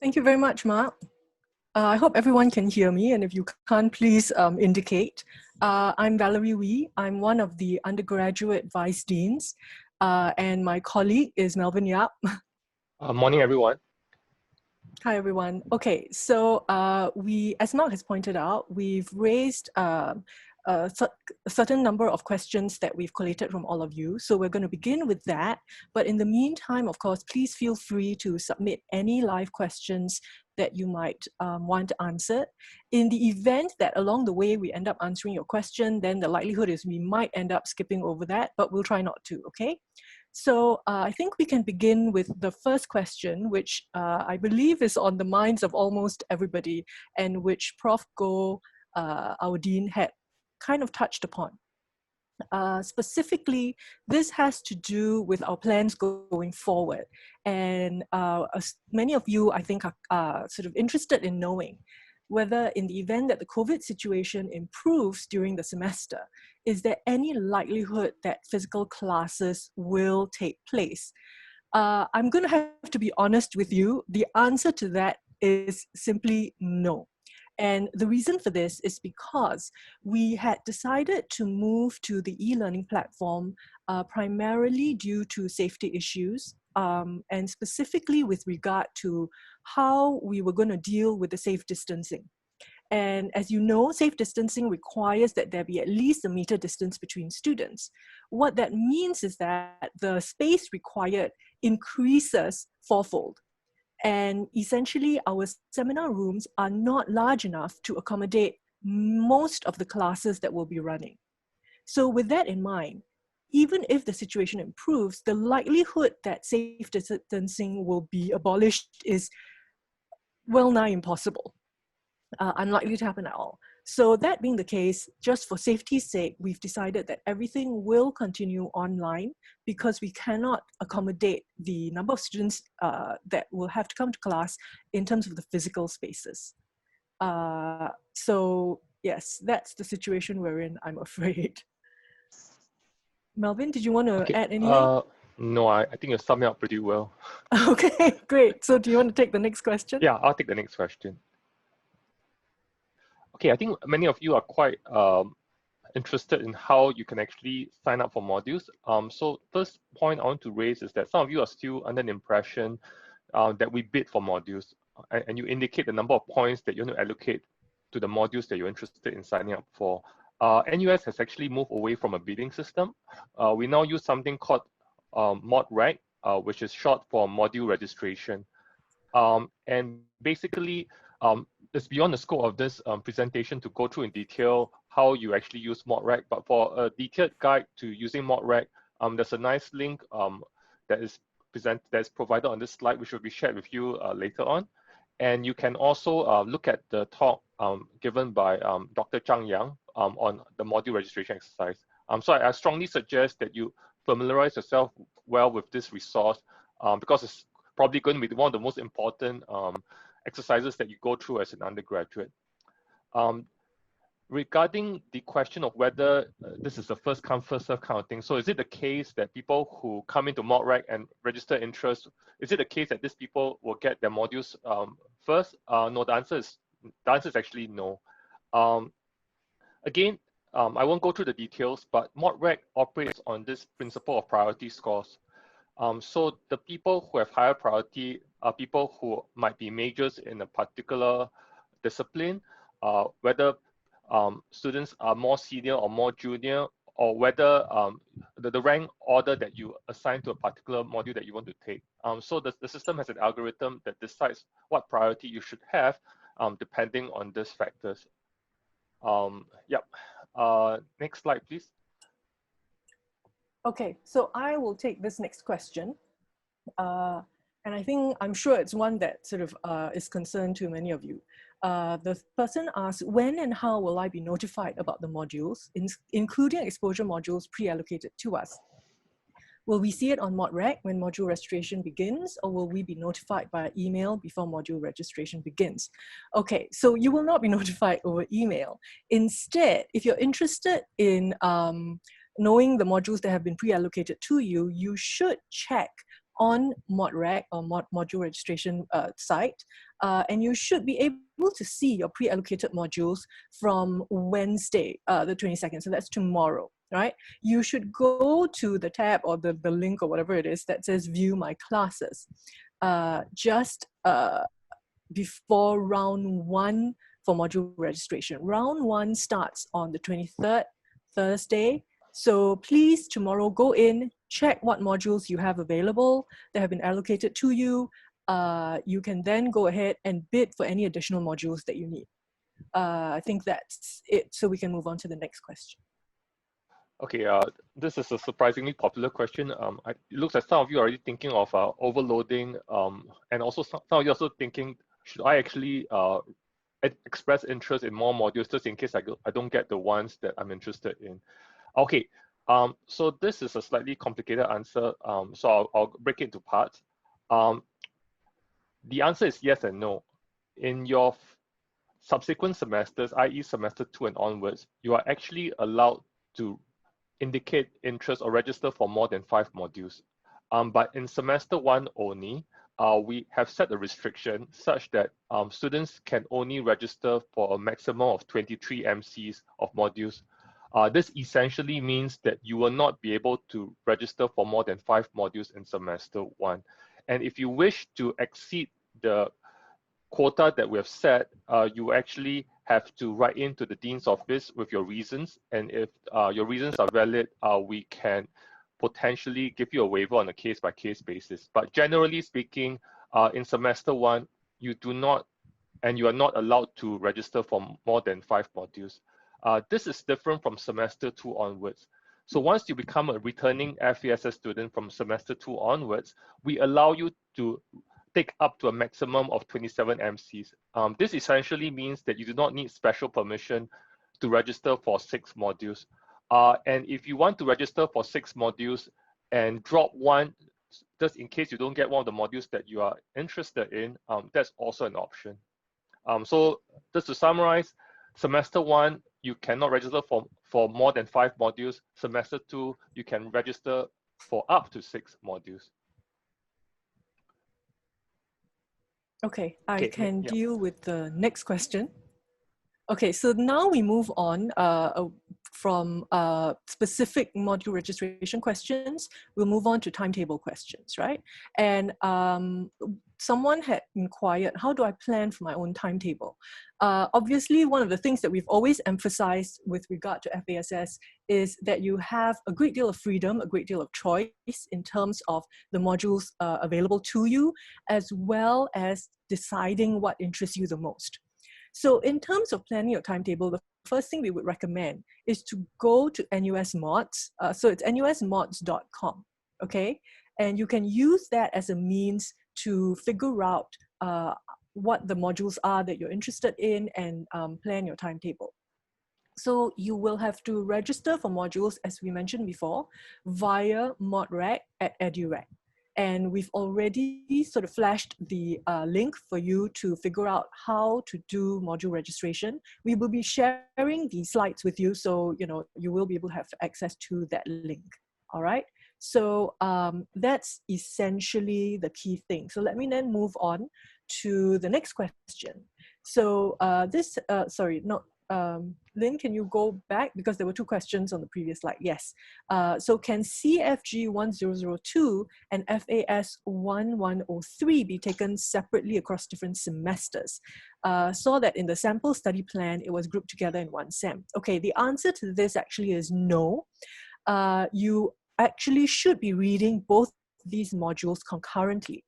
Thank you very much, Mark. I hope everyone can hear me, and if you can't, please indicate. I'm Valerie Wee. I'm one of the undergraduate vice deans, and my colleague is Melvin Yap. Morning, everyone. Hi, everyone. Okay, so as Mark has pointed out, we've raised a certain number of questions that we've collated from all of you. So we're going to begin with that. But in the meantime, of course, please feel free to submit any live questions that you might want answered. In the event that along the way we end up answering your question, then the likelihood is we might end up skipping over that, but we'll try not to, okay? So I think we can begin with the first question, which I believe is on the minds of almost everybody, and which Prof. Goh, our dean, had kind of touched upon. Specifically, this has to do with our plans going forward. And many of you, I think, are sort of interested in knowing whether in the event that the COVID situation improves during the semester, is there any likelihood that physical classes will take place? I'm going to have to be honest with you. The answer to that is simply no. And the reason for this is because we had decided to move to the e-learning platform primarily due to safety issues, and specifically with regard to how we were going to deal with the safe distancing. And as you know, safe distancing requires that there be at least a meter distance between students. What that means is that the space required increases fourfold. And essentially, our seminar rooms are not large enough to accommodate most of the classes that we'll be running. So with that in mind, even if the situation improves, the likelihood that safe distancing will be abolished is well nigh impossible, unlikely to happen at all. So that being the case, just for safety's sake, we've decided that everything will continue online because we cannot accommodate the number of students that will have to come to class in terms of the physical spaces. So yes, that's the situation we're in, I'm afraid. Melvin, did you want to add anything? No, I think you summed it up pretty well. Okay, great. So do you want to take the next question? Yeah, I'll take the next question. Okay, I think many of you are quite interested in how you can actually sign up for modules. So first point I want to raise is that some of you are still under the impression that we bid for modules, and you indicate the number of points that you want to allocate to the modules that you're interested in signing up for. NUS has actually moved away from a bidding system. We now use something called ModReg, which is short for module registration. And basically, it's beyond the scope of this presentation to go through in detail how you actually use ModReg. But for a detailed guide to using ModReg, there's a nice link that is provided on this slide, which will be shared with you later on. And you can also look at the talk given by Dr. Zhang Yang on the module registration exercise. So I strongly suggest that you familiarize yourself well with this resource because it's probably going to be one of the most important exercises that you go through as an undergraduate. Regarding the question of whether this is a first come, first serve kind of thing, so is it the case that people who come into ModReg and register interest, is it the case that these people will get their modules first? No, the answer is actually no. Again, I won't go through the details, but ModReg operates on this principle of priority scores. So the people who have higher priority are people who might be majors in a particular discipline, whether students are more senior or more junior, or whether the rank order that you assign to a particular module that you want to take. So the system has an algorithm that decides what priority you should have depending on these factors. Next slide, please. Okay, so I will take this next question. And I'm sure it's one that sort of is concerned to many of you. The person asks, when and how will I be notified about the modules, including exposure modules pre-allocated to us? Will we see it on ModReg when module registration begins, or will we be notified by email before module registration begins? Okay, so you will not be notified over email. Instead, if you're interested in knowing the modules that have been pre-allocated to you, you should check on ModReg or module registration site and you should be able to see your pre-allocated modules from Wednesday, the 22nd. So that's tomorrow, right? You should go to the tab or the link or whatever it is that says View My Classes just before round 1 for module registration. Round 1 starts on the 23rd, Thursday. So please, tomorrow, go in, check what modules you have available that have been allocated to you. You can then go ahead and bid for any additional modules that you need. I think that's it. So we can move on to the next question. Okay, this is a surprisingly popular question. It looks like some of you are already thinking of overloading, and also some of you are also thinking, should I actually express interest in more modules just in case I don't get the ones that I'm interested in? Okay, so this is a slightly complicated answer, so I'll break it into parts. The answer is yes and no. In your subsequent semesters, i.e. semester 2 and onwards, you are actually allowed to indicate interest or register for more than 5 modules. But in semester 1 only, we have set a restriction such that students can only register for a maximum of 23 MCs of modules. This essentially means that you will not be able to register for more than 5 modules in semester 1. And if you wish to exceed the quota that we have set, you actually have to write into the Dean's office with your reasons. And if your reasons are valid, we can potentially give you a waiver on a case-by-case basis. But generally speaking, in semester 1, you do not, and you are not allowed to register for more than 5 modules. This is different from semester 2 onwards. So once you become a returning FASS student from semester 2 onwards, we allow you to take up to a maximum of 27 MCs. This essentially means that you do not need special permission to register for 6 modules. And if you want to register for 6 modules and drop one, just in case you don't get one of the modules that you are interested in, that's also an option. So just to summarize, semester 1, you cannot register for more than 5 modules. Semester 2, you can register for up to 6 modules. Okay, I can deal with the next question. Okay, so now we move on from specific module registration questions. We'll move on to timetable questions, right? And someone had inquired, how do I plan for my own timetable? Obviously, one of the things that we've always emphasized with regard to FASS is that you have a great deal of freedom, a great deal of choice in terms of the modules available to you, as well as deciding what interests you the most. So in terms of planning your timetable, the first thing we would recommend is to go to NUS Mods. So it's nusmods.com, okay? And you can use that as a means to figure out what the modules are that you're interested in and plan your timetable. So you will have to register for modules, as we mentioned before, via ModReg at EduReg. And we've already sort of flashed the link for you to figure out how to do module registration. We will be sharing the slides with you, so you will be able to have access to that link. All right. So that's essentially the key thing. So let me then move on to the next question. So Lynn, can you go back? Because there were 2 questions on the previous slide. Yes. So can CFG 1002 and FAS 1103 be taken separately across different semesters? Saw that in the sample study plan, it was grouped together in one sem. Okay, the answer to this actually is no. You actually should be reading both these modules concurrently.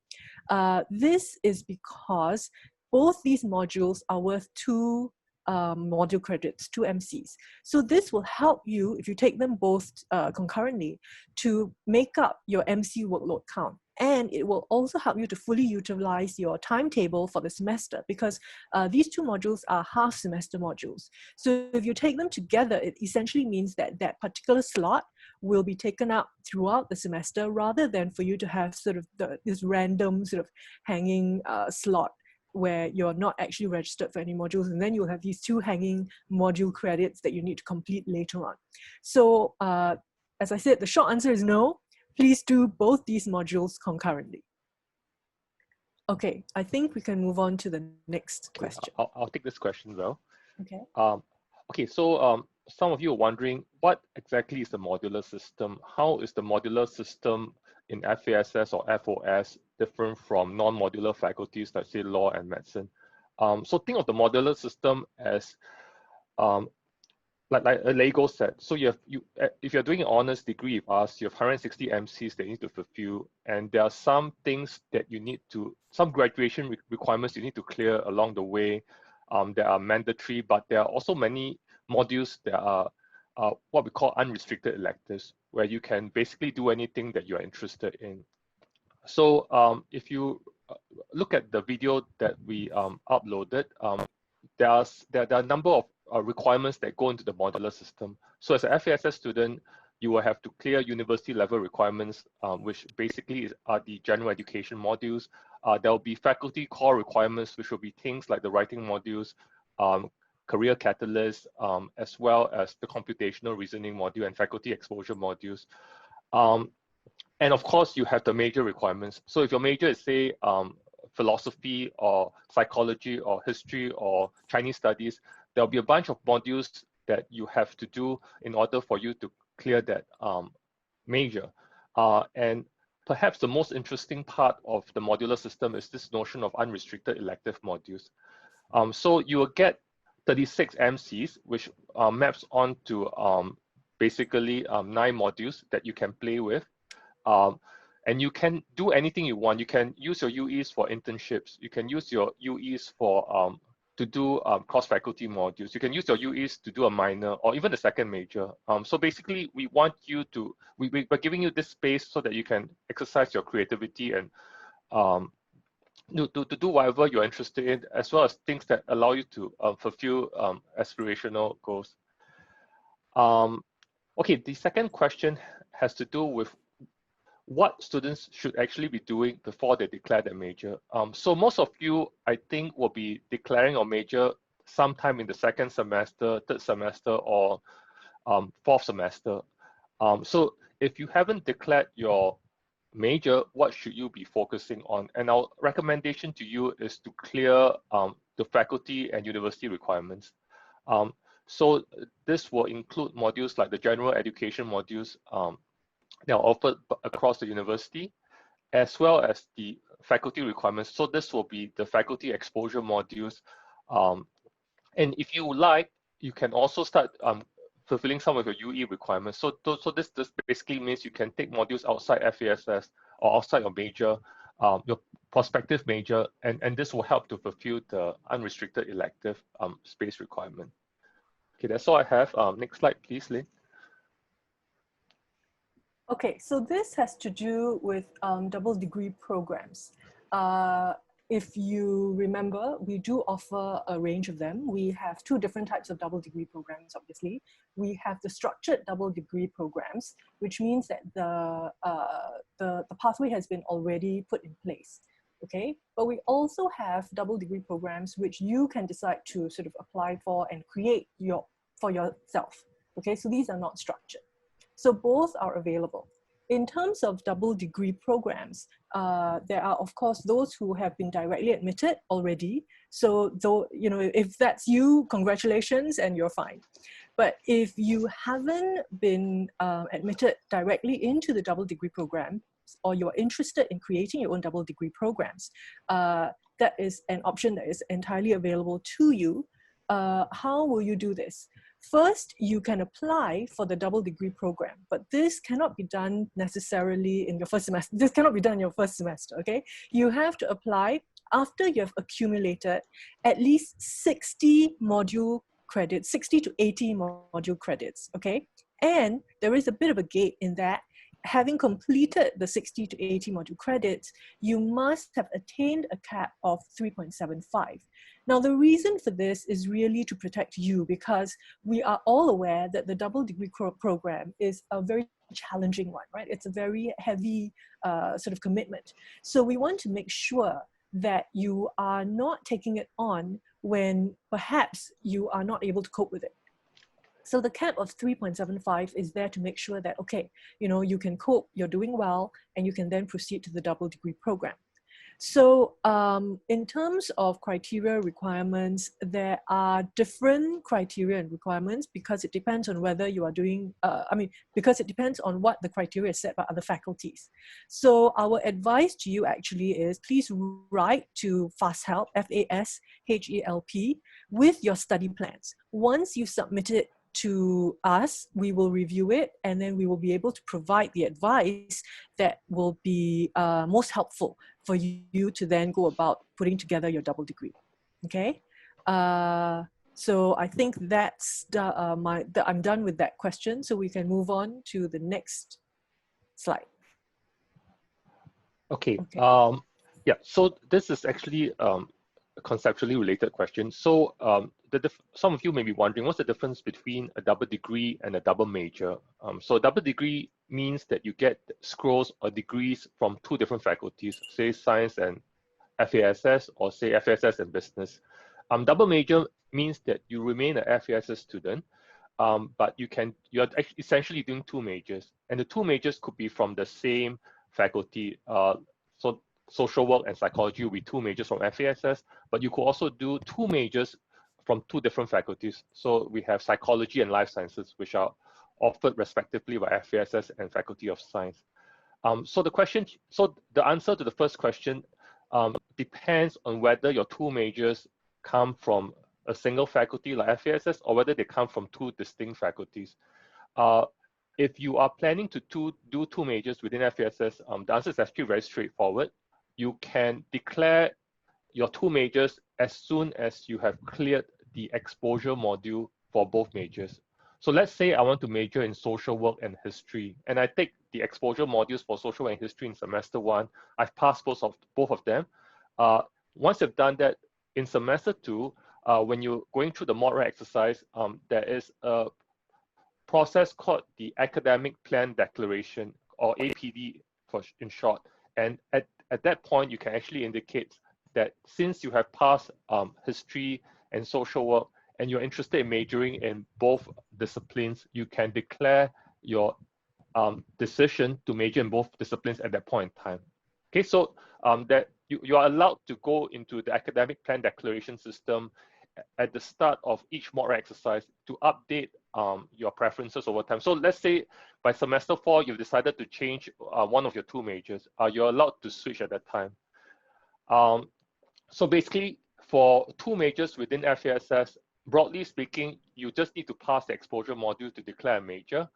This is because both these modules are worth 2 module credits, 2 MCs. So this will help you, if you take them both concurrently, to make up your MC workload count. And it will also help you to fully utilize your timetable for the semester, because these 2 modules are half semester modules. So if you take them together, it essentially means that that particular slot will be taken up throughout the semester, rather than for you to have sort of this random sort of hanging slot where you're not actually registered for any modules, and then you'll have these 2 hanging module credits that you need to complete later on. So as I said, the short answer is no. Please do both these modules concurrently. Okay, I think we can move on to the next Okay, question. I'll take this question, Val. Okay. Okay, so some of you are wondering, what exactly is the modular system? How is the modular system in FASS or FOS different from non-modular faculties like, say, law and medicine? So think of the modular system as um, like a Lego set. So if you're doing an honors degree with us, you have 160 MCs that you need to fulfill, and there are some things that you need to, some graduation requirements you need to clear along the way that are mandatory, but there are also many modules that are what we call unrestricted electives, where you can basically do anything that you're interested in. So if you look at the video that we uploaded, there are a number of requirements that go into the modular system. So as a FASS student, you will have to clear university level requirements, which basically are the general education modules. There will be faculty core requirements, which will be things like the writing modules, career catalysts, as well as the computational reasoning module and faculty exposure modules. And of course, you have the major requirements. So if your major is, say, philosophy or psychology or history or Chinese studies, there'll be a bunch of modules that you have to do in order for you to clear that major. And perhaps the most interesting part of the modular system is this notion of unrestricted elective modules. So you will get 36 MCs, which maps onto basically 9 modules that you can play with. And you can do anything you want. You can use your UEs for internships. You can use your UEs for to do cross-faculty modules. You can use your UEs to do a minor or even a second major. So basically, we want you to, we're giving you this space so that you can exercise your creativity and to do whatever you're interested in, as well as things that allow you to fulfill aspirational goals. Okay, the second question has to do with what students should actually be doing before they declare their major. So most of you, I think, will be declaring a major sometime in the second semester, third semester, or fourth semester. So if you haven't declared your major, what should you be focusing on? And our recommendation to you is to clear the faculty and university requirements. So this will include modules like the general education modules that are offered across the university, as well as the faculty requirements. So this will be the faculty exposure modules. And if you like, you can also start fulfilling some of your UE requirements. So this basically means you can take modules outside FASS or outside your major, your prospective major, and this will help to fulfill the unrestricted elective space requirement. Okay, that's all I have. Next slide, please, Lynn. Okay, so this has to do with double degree programs. If you remember, we do offer a range of them. We have 2 different types of double degree programs, obviously. We have the structured double degree programs, which means that the pathway has been already put in place, okay? But we also have double degree programs which you can decide to sort of apply for and create for yourself, okay? So these are not structured. So both are available. In terms of double degree programs, there are, of course, those who have been directly admitted already. So though, you know, if that's you, congratulations, and you're fine. But if you haven't been admitted directly into the double degree program, or you're interested in creating your own double degree programs, that is an option that is entirely available to you. How will you do this? First, you can apply for the double degree program, but this cannot be done necessarily in your first semester. This cannot be done in your first semester, okay? You have to apply after you have accumulated at least 60 module credits, 60 to 80 module credits, okay? And there is a bit of a gate in that having completed the 60 to 80 module credits, you must have attained a cap of 3.75. Now, the reason for this is really to protect you, because we are all aware that the double degree program is a very challenging one, right? It's a very heavy sort of commitment. So we want to make sure that you are not taking it on when perhaps you are not able to cope with it. So the cap of 3.75 is there to make sure that, okay, you know, you can cope, you're doing well, and you can then proceed to the double degree program. So in terms of criteria requirements, there are different criteria and requirements because it depends on whether you are doing, because it depends on what the criteria is set by other faculties. So our advice to you actually is please write to FASSHELP, FASHELP, with your study plans. Once you submit it to us, we will review it, and then we will be able to provide the advice that will be most helpful for you to then go about putting together your double degree. Okay, so I think that's I'm done with that question, so we can move on to the next slide. Okay. Yeah, so this is actually a conceptually related question. So some of you may be wondering, what's the difference between a double degree and a double major? So a double degree means that you get scrolls or degrees from two different faculties, say science and FASS, or say FASS and business. Double major means that you remain a FASS student, but you're essentially doing two majors, and the two majors could be from the same faculty. So social work and psychology will be two majors from FASS, but you could also do two majors from two different faculties. So we have psychology and life sciences, which are offered respectively by FASS and Faculty of Science. So the answer to the first question depends on whether your two majors come from a single faculty like FASS or whether they come from two distinct faculties. If you are planning to do two majors within FASS, the answer is actually very straightforward. You can declare your two majors as soon as you have cleared the exposure module for both majors. So let's say I want to major in social work and history, and I take the exposure modules for social work and history in semester 1. I've passed both of them. Once you've done that, in semester 2, when you're going through the mod exercise, there is a process called the Academic Plan Declaration, or APD in short. And at that point, you can actually indicate that since you have passed history and social work, and you're interested in majoring in both disciplines, you can declare your decision to major in both disciplines at that point in time. Okay, so that you are allowed to go into the academic plan declaration system at the start of each mod exercise to update your preferences over time. So let's say by semester 4, you've decided to change one of your two majors. You're allowed to switch at that time. So basically, for two majors within FASS, broadly speaking, you just need to pass the exposure module to declare a major.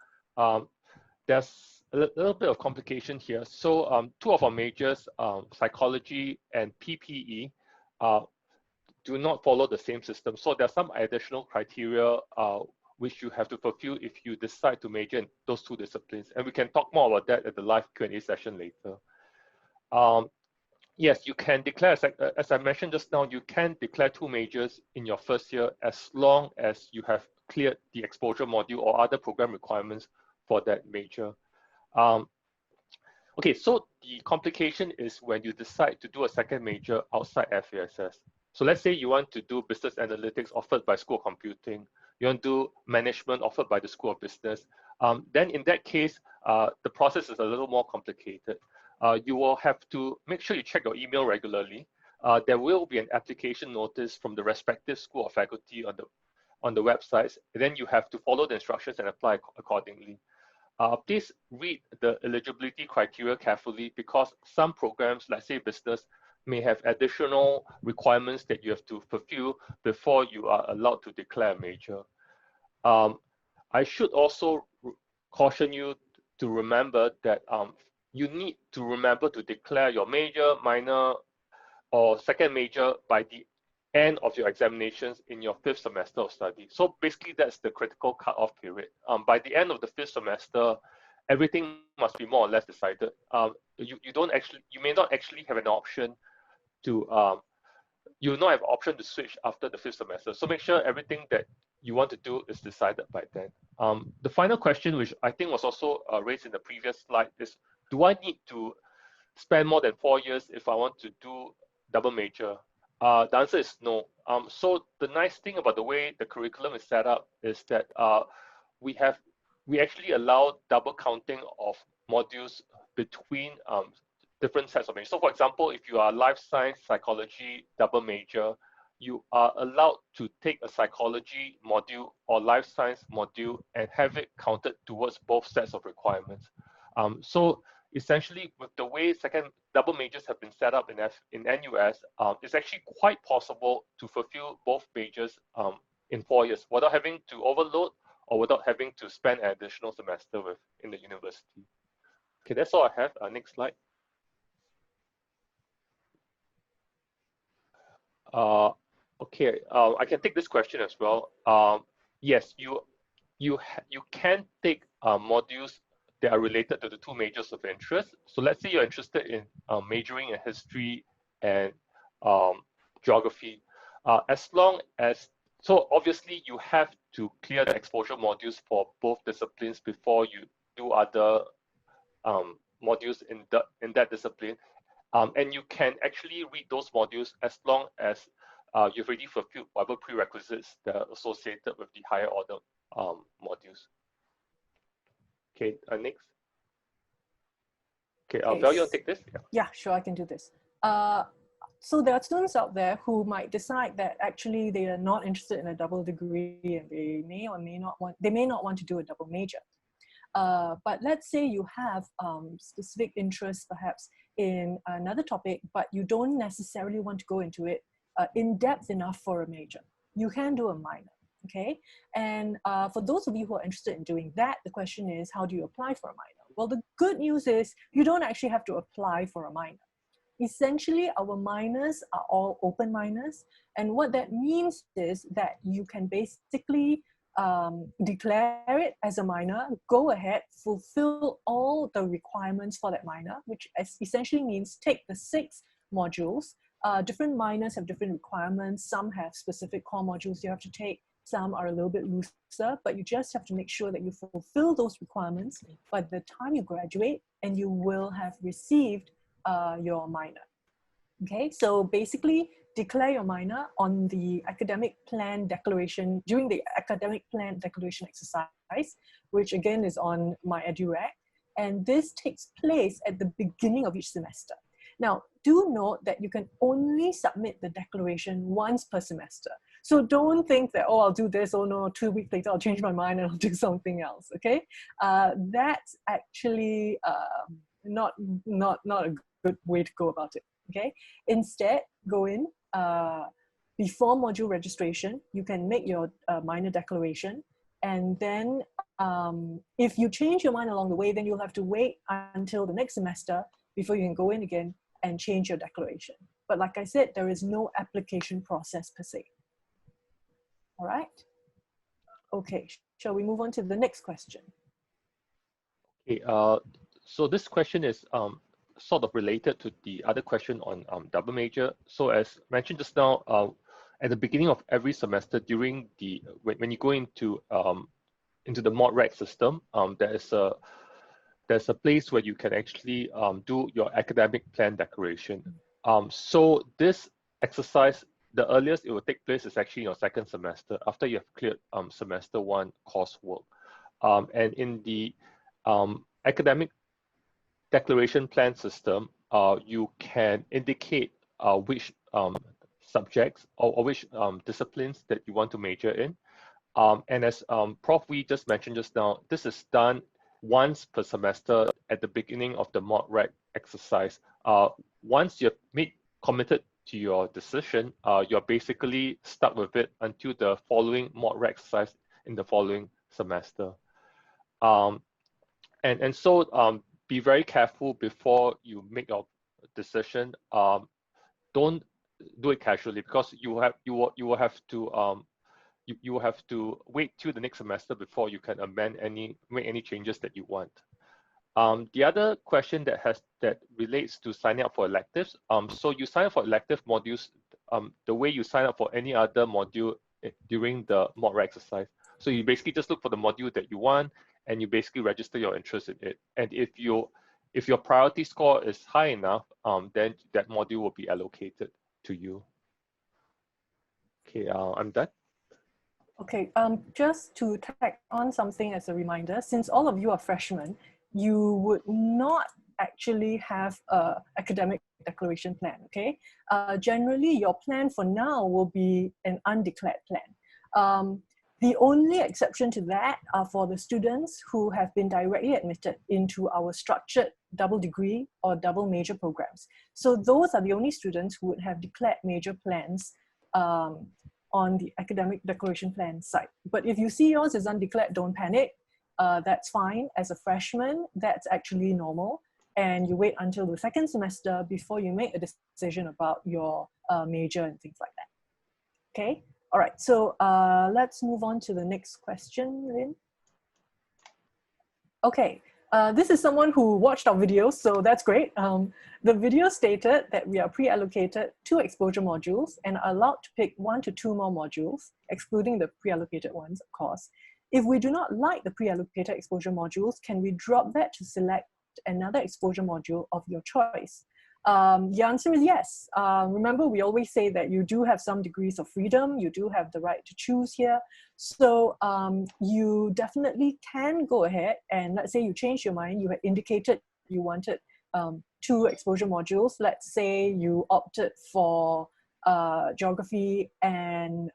There's a little bit of complication here. So two of our majors, psychology and PPE, do not follow the same system. So there's some additional criteria which you have to fulfill if you decide to major in those two disciplines. And we can talk more about that at the live Q&A session later. Yes, you can declare, as I mentioned just now, you can declare two majors in your first year as long as you have cleared the exposure module or other program requirements for that major. Okay, so the complication is when you decide to do a second major outside FASS. So let's say you want to do business analytics offered by School of Computing, you want to do management offered by the School of Business, then in that case, the process is a little more complicated. You will have to make sure you check your email regularly. There will be an application notice from the respective school or faculty on the websites, and then you have to follow the instructions and apply accordingly. Please read the eligibility criteria carefully because some programs, let's say business, may have additional requirements that you have to fulfill before you are allowed to declare a major. I should also caution you to remember that you need to remember to declare your major, minor, or second major by the end of your examinations in your 5th semester of study. So basically, that's the critical cutoff period. By the end of the 5th semester, everything must be more or less decided. You may not actually have an option to you will not have an option to switch after the 5th semester. So make sure everything that you want to do is decided by then. The final question, which I think was also raised in the previous slide, is do I need to spend more than 4 years if I want to do double major? The answer is no. So the nice thing about the way the curriculum is set up is that we actually allow double counting of modules between different sets of majors. So for example, if you are life science psychology double major, you are allowed to take a psychology module or life science module and have it counted towards both sets of requirements. So essentially, with the way second double majors have been set up in NUS, it's actually quite possible to fulfill both majors in 4 years without having to overload or without having to spend an additional semester in the university. Okay, that's all I have. Next slide. Okay, I can take this question as well. Yes, you can take modules that are related to the 2 majors of interest. So let's say you're interested in majoring in history and geography. As long as, so obviously you have to clear the exposure modules for both disciplines before you do other modules in that discipline. And you can actually read those modules as long as you've already fulfilled whatever prerequisites that are associated with the higher order modules. Okay, next. Okay, Val, you want to take this? Yeah, sure, I can do this. So there are students out there who might decide that actually they are not interested in a double degree and they may or may not want to do a double major. But let's say you have specific interests perhaps in another topic, but you don't necessarily want to go into it in depth enough for a major. You can do a minor, okay? And for those of you who are interested in doing that, the question is, how do you apply for a minor? Well, the good news is you don't actually have to apply for a minor. Essentially, our minors are all open minors. And what that means is that you can basically declare it as a minor, go ahead, fulfill all the requirements for that minor, which essentially means take the 6 modules. Different minors have different requirements. Some have specific core modules you have to take. Some are a little bit looser, but you just have to make sure that you fulfill those requirements by the time you graduate, and you will have received your minor. Okay, so basically declare your minor on the academic plan declaration, during the academic plan declaration exercise, which again is on my EduRec, and this takes place at the beginning of each semester. Now, do note that you can only submit the declaration once per semester. So don't think that, oh, I'll do this, oh no, 2 weeks later I'll change my mind and I'll do something else, okay? That's actually not a good way to go about it, okay? Instead, go in, before module registration, you can make your minor declaration, and then if you change your mind along the way, then you'll have to wait until the next semester before you can go in again and change your declaration. But like I said, there is no application process per se. All right? Okay, shall we move on to the next question? Okay, so this question is sort of related to the other question on double major. So as mentioned just now, at the beginning of every semester, during the when you go into the mod rec system, there's a place where you can actually do your academic plan declaration. So this exercise, the earliest it will take place is actually in your second semester after you have cleared semester 1 coursework. And in the academic declaration plan system, you can indicate which subjects or which disciplines that you want to major in. And as Prof. Wee just mentioned just now, this is done once per semester at the beginning of the mod rec exercise. Once you're committed to your decision, you're basically stuck with it until the following mod rec exercise in the following semester. And so be very careful before you make your decision. Don't do it casually, because you will have to wait till the next semester before you can make any changes that you want. The other question that relates to signing up for electives. So you sign up for elective modules the way you sign up for any other module during the mod rec exercise. So you basically just look for the module that you want, and you basically register your interest in it. And if your priority score is high enough, then that module will be allocated to you. Okay, I'm done. Okay, just to tack on something as a reminder, since all of you are freshmen, you would not actually have an academic declaration plan, okay? Generally, your plan for now will be an undeclared plan. The only exception to that are for the students who have been directly admitted into our structured double degree or double major programs. So those are the only students who would have declared major plans on the academic declaration plan site. But if you see yours is undeclared, don't panic. That's fine. As a freshman, that's actually normal. And you wait until the second semester before you make a decision about your major and things like that. Okay? All right, so let's move on to the next question, Lynn. Okay, this is someone who watched our videos, so that's great. The video stated that we are pre-allocated 2 exposure modules and are allowed to pick 1 to 2 more modules, excluding the pre-allocated ones, of course. If we do not like the pre-allocated exposure modules, can we drop that to select another exposure module of your choice? The answer is yes. Remember, we always say that you do have some degrees of freedom. You do have the right to choose here. So you definitely can go ahead and let's say you changed your mind. You had indicated you wanted 2 exposure modules. Let's say you opted for geography and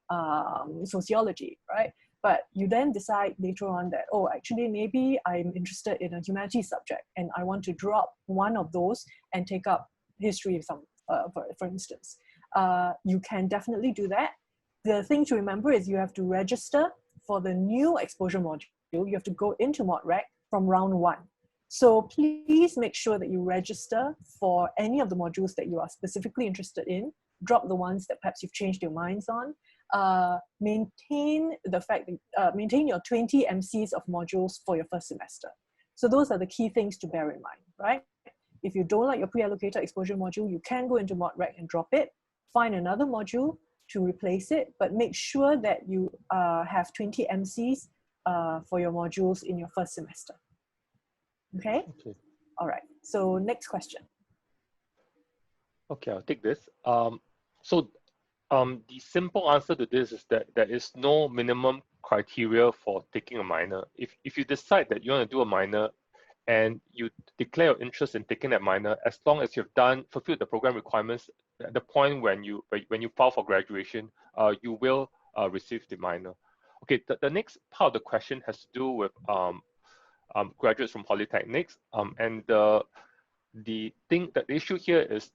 sociology, right? But you then decide later on that, oh, actually, maybe I'm interested in a humanities subject and I want to drop one of those and take up history, for instance. You can definitely do that. The thing to remember is you have to register for the new exposure module. You have to go into ModRec from round 1. So please make sure that you register for any of the modules that you are specifically interested in. Drop the ones that perhaps you've changed your minds on. Maintain the fact that, maintain your 20 MCs of modules for your first semester. So those are the key things to bear in mind, right? If you don't like your pre-allocated exposure module, you can go into ModRec and drop it, find another module to replace it, but make sure that you have 20 MCs for your modules in your first semester. Okay? All right, so next question. Okay, I'll take this. The simple answer to this is that there is no minimum criteria for taking a minor. If you decide that you want to do a minor and you declare your interest in taking that minor, as long as you've fulfilled the program requirements at the point when you file for graduation, you will receive the minor. Okay, the next part of the question has to do with graduates from polytechnics, and the issue here is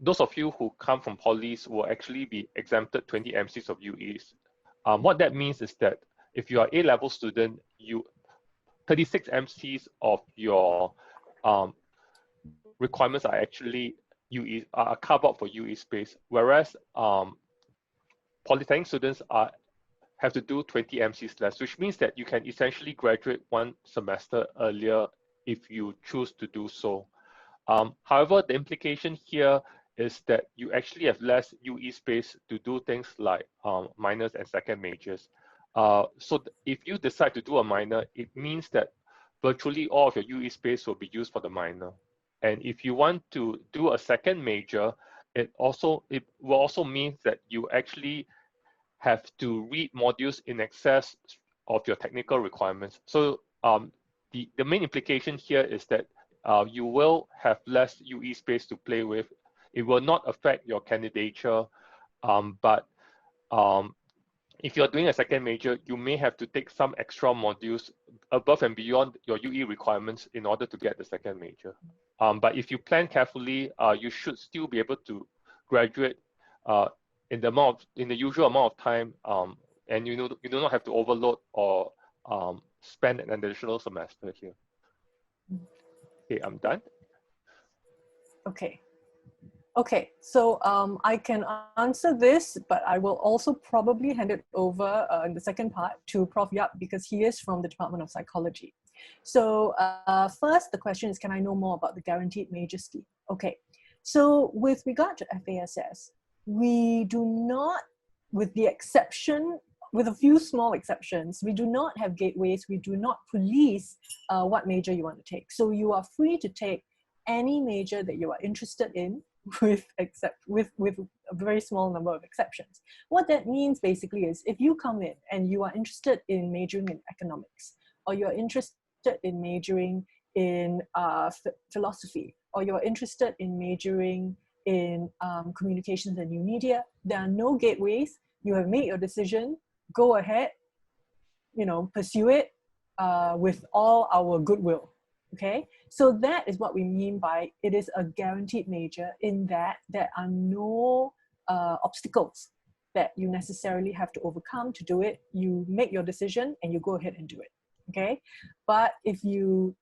those of you who come from polys will actually be exempted 20 MCs of UEs. What that means is that if you are an A-level student, 36 MCs of your requirements are actually UE, are carved out for UE space, whereas polytechnic students have to do 20 MCs less, which means that you can essentially graduate 1 semester earlier if you choose to do so. However, the implication here is that you actually have less UE space to do things like minors and second majors. So if you decide to do a minor, it means that virtually all of your UE space will be used for the minor. And if you want to do a second major, it will also mean that you actually have to read modules in excess of your technical requirements. So the main implication here is that you will have less UE space to play with. It will not affect your candidature, but if you're doing a second major, you may have to take some extra modules above and beyond your UE requirements in order to get the second major. But if you plan carefully, you should still be able to graduate in the usual amount of time, and you do not have to overload or spend an additional semester here. Okay, I'm done. Okay, so I can answer this, but I will also probably hand it over in the second part to Prof. Yap because he is from the Department of Psychology. So first, the question is, can I know more about the guaranteed major scheme? Okay, so with regard to FASS, we do not, with a few small exceptions, we do not have gateways, we do not police what major you want to take. So you are free to take any major that you are interested in, with a very small number of exceptions. What that means basically is if you come in and you are interested in majoring in economics, or you're interested in majoring in philosophy, or you're interested in majoring in communications and new media, there are no gateways. You have made your decision. Go ahead, pursue it with all our goodwill. Okay, so that is what we mean by it is a guaranteed major, in that there are no obstacles that you necessarily have to overcome to do it. You make your decision and you go ahead and do it. Okay, but if you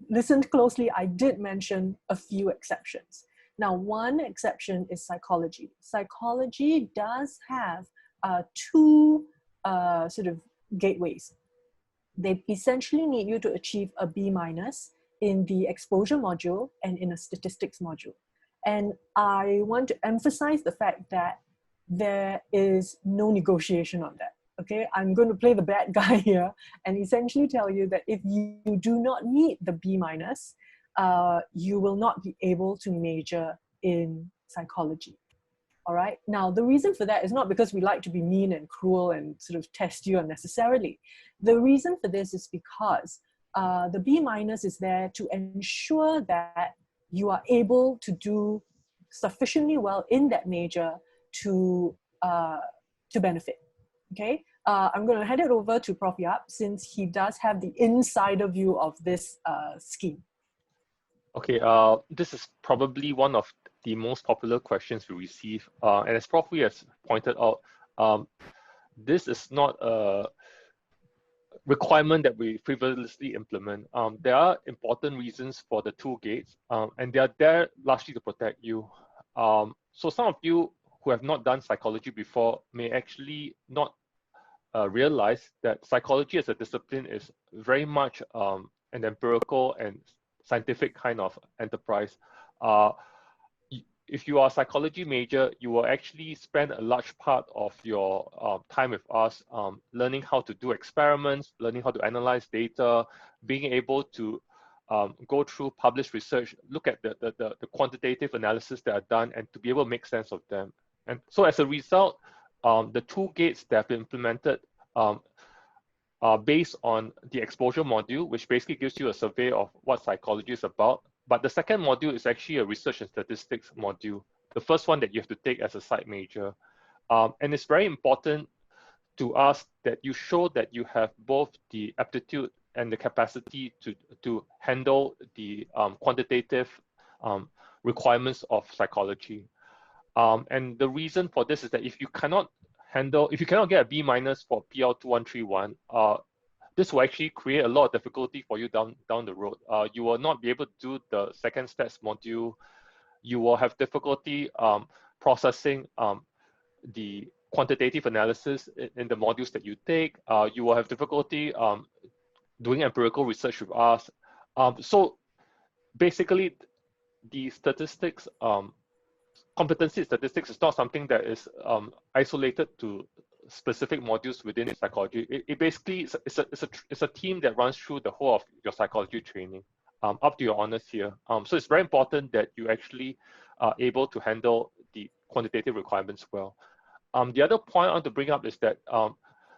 listened closely, I did mention a few exceptions. Now, one exception is psychology. Psychology does have two sort of gateways. They essentially need you to achieve a B- in the exposure module and in a statistics module. And I want to emphasize the fact that there is no negotiation on that. Okay, I'm going to play the bad guy here and essentially tell you that if you do not meet the B-, you will not be able to major in psychology. All right. Now, the reason for that is not because we like to be mean and cruel and sort of test you unnecessarily. The reason for this is because the B- is there to ensure that you are able to do sufficiently well in that major to benefit. Okay. I'm going to hand it over to Prof. Yap, since he does have the insider view of this scheme. Okay, this is probably one of the most popular questions we receive. And as Prof. Wee has pointed out, this is not a requirement that we frivolously implement. There are important reasons for the two gates, and they are there largely to protect you. So some of you who have not done psychology before may actually not realize that psychology as a discipline is very much an empirical and scientific kind of enterprise. If you are a psychology major, you will actually spend a large part of your time with us learning how to do experiments, learning how to analyze data, being able to go through published research, look at the quantitative analysis that are done, and to be able to make sense of them. And so as a result, the two gates that have been implemented are based on the exposure module, which basically gives you a survey of what psychology is about. But the second module is actually a research and statistics module, the first one that you have to take as a side major. And it's very important to us that you show that you have both the aptitude and the capacity to handle the quantitative requirements of psychology. And the reason for this is that if you cannot get a B- for PL 2131, this will actually create a lot of difficulty for you down the road. You will not be able to do the second stats module. You will have difficulty processing the quantitative analysis in the modules that you take. You will have difficulty doing empirical research with us. So basically, the statistics, competency statistics is not something that is isolated to specific modules within psychology. It basically it's a team that runs through the whole of your psychology training, up to your honors here. So it's very important that you actually are able to handle the quantitative requirements well. The other point I want to bring up is that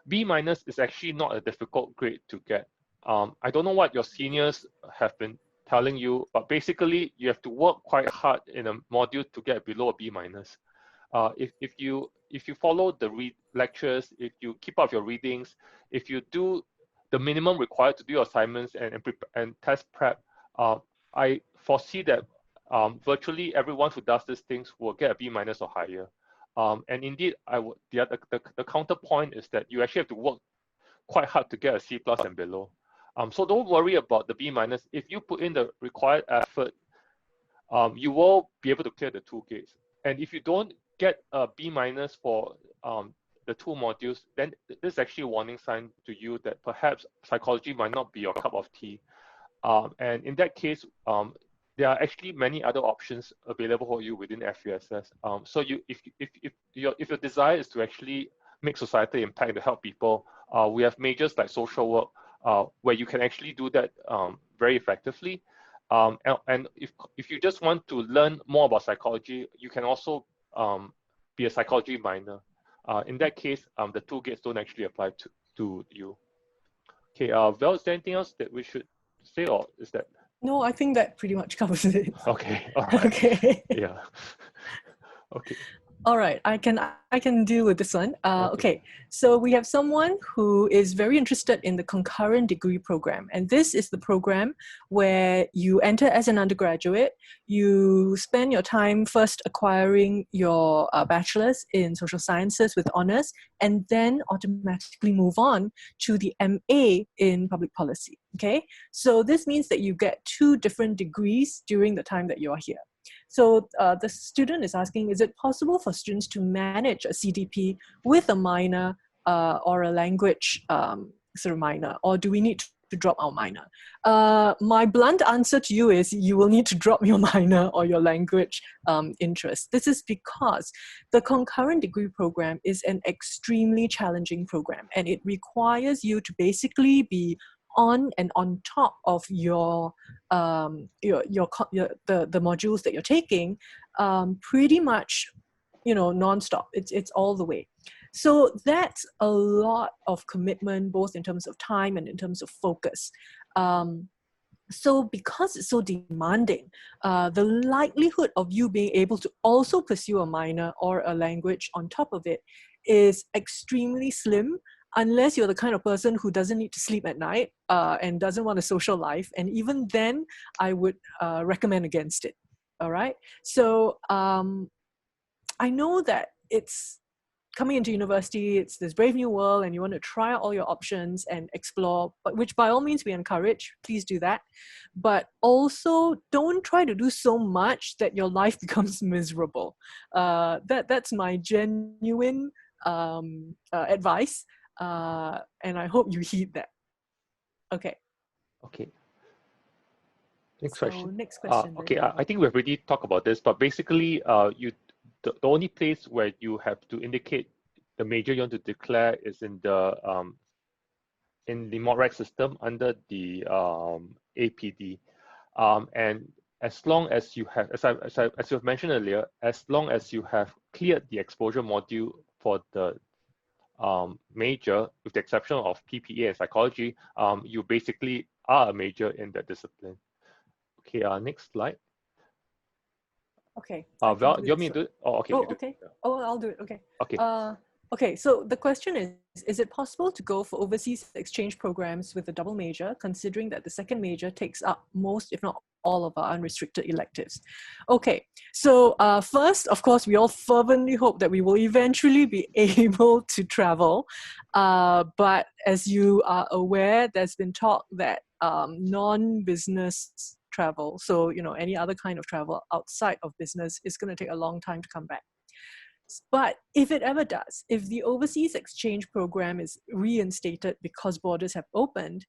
B- is actually not a difficult grade to get. I don't know what your seniors have been telling you, but basically you have to work quite hard in a module to get below a B-. If you follow the lectures, if you keep up your readings, if you do the minimum required to do your assignments and test prep, I foresee that virtually everyone who does these things will get a B- or higher. And indeed, the counterpoint is that you actually have to work quite hard to get a C+ and below. So don't worry about the B-. If you put in the required effort, you will be able to clear the two gates. And if you don't get a B- for the two modules, then this is actually a warning sign to you that perhaps psychology might not be your cup of tea. And in that case, there are actually many other options available for you within FUSS. So if your desire is to actually make societal impact to help people, we have majors like social work, where you can actually do that very effectively. And if you just want to learn more about psychology, you can also be a psychology minor. In that case, the two gates don't actually apply to you. Okay, Val, is there anything else that we should to say, or is that? No, I think that pretty much covers it. Okay, all right. Okay. Yeah. Okay. All right, I can deal with this one. Okay. Okay, so we have someone who is very interested in the concurrent degree program, and this is the program where you enter as an undergraduate. You spend your time first acquiring your bachelor's in social sciences with honors, and then automatically move on to the MA in public policy. Okay, so this means that you get 2 different degrees during the time that you are here. So the student is asking, is it possible for students to manage a CDP with a minor or a language sort of minor, or do we need to drop our minor? My blunt answer to you is you will need to drop your minor or your language interest. This is because the concurrent degree program is an extremely challenging program, and it requires you to basically be on and on top of the modules that you're taking, pretty much, nonstop. It's all the way. So that's a lot of commitment, both in terms of time and in terms of focus. So because it's so demanding, the likelihood of you being able to also pursue a minor or a language on top of it is extremely slim, unless you're the kind of person who doesn't need to sleep at night and doesn't want a social life. And even then, I would recommend against it. All right. So I know that it's coming into university, it's this brave new world, and you want to try out all your options and explore, but which by all means we encourage. Please do that. But also don't try to do so much that your life becomes miserable. That's my genuine advice. And I hope you heed that. Okay. Okay. Next So question. next question. Okay, I think we've already talked about this, but basically, the only place where you have to indicate the major you want to declare is in the ModReg system under the APD, and as long as you have, as you've mentioned earlier, as long as you have cleared the exposure module for the major, with the exception of PPA and psychology, you basically are a major in that discipline. Okay, next slide. Okay. Val, do you want me to do it? Oh, okay. Oh, okay. Oh, I'll do it. Okay. Okay. Okay, so the question is it possible to go for overseas exchange programs with a double major, considering that the second major takes up most, if not all, of our unrestricted electives? Okay, so first, of course, we all fervently hope that we will eventually be able to travel. But as you are aware, there's been talk that non-business travel, so any other kind of travel outside of business, is going to take a long time to come back. But if it ever does, if the overseas exchange program is reinstated because borders have opened,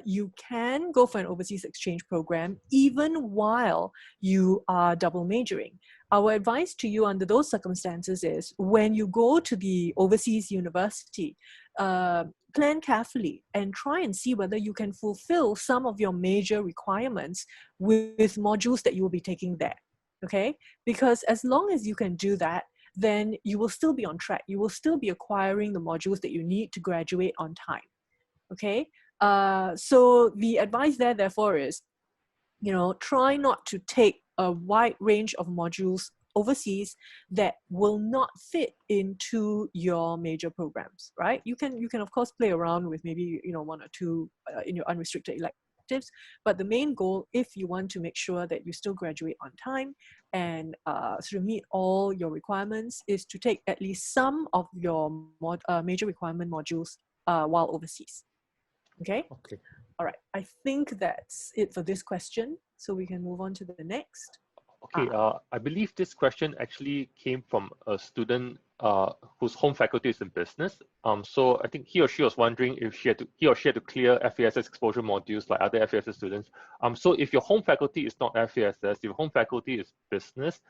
you can go for an overseas exchange program even while you are double majoring. Our advice to you under those circumstances is, when you go to the overseas university, plan carefully and try and see whether you can fulfill some of your major requirements with modules that you will be taking there. Okay? Because as long as you can do that, then you will still be on track. You will still be acquiring the modules that you need to graduate on time. Okay? So the advice there, therefore, is, try not to take a wide range of modules overseas that will not fit into your major programs, right? You can of course play around with maybe 1 or 2 in your unrestricted electives, but the main goal, if you want to make sure that you still graduate on time and sort of meet all your requirements, is to take at least some of your major requirement modules while overseas. Okay? Okay. All right, I think that's it for this question. So we can move on to the next. Okay, I believe this question actually came from a student whose home faculty is in business. So I think he or she was wondering if he or she had to clear FASS exposure modules like other FASS students. So if your home faculty is not FASS, if your home faculty is business,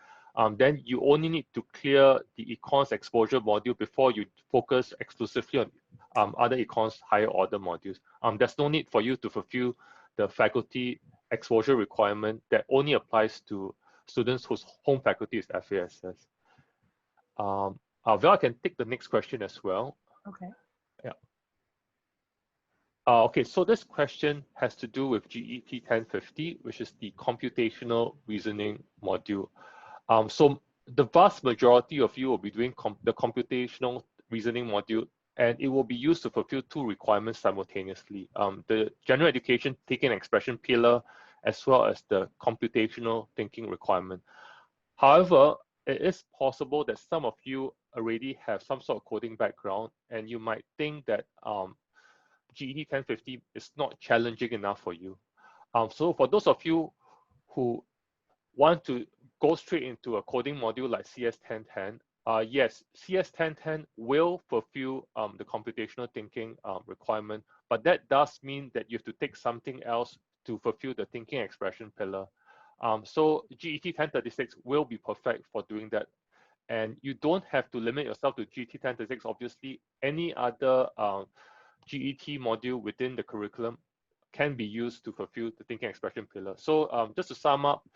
then you only need to clear the econs exposure module before you focus exclusively on other econs higher order modules. There's no need for you to fulfill the faculty exposure requirement that only applies to students whose home faculty is FASS. Val, I can take the next question as well. Okay. Yeah. Okay, so this question has to do with GET 1050, which is the computational reasoning module. So the vast majority of you will be doing the computational reasoning module, and it will be used to fulfill two requirements simultaneously. The general education thinking and expression pillar, as well as the computational thinking requirement. However, it is possible that some of you already have some sort of coding background, and you might think that GET 1050 is not challenging enough for you. So for those of you who want to go straight into a coding module like CS 1010, yes, CS 1010 will fulfill the computational thinking requirement, but that does mean that you have to take something else to fulfill the thinking expression pillar. So GET 1036 will be perfect for doing that. And you don't have to limit yourself to GET 1036. Obviously, any other GET module within the curriculum can be used to fulfill the thinking expression pillar. So just to sum up,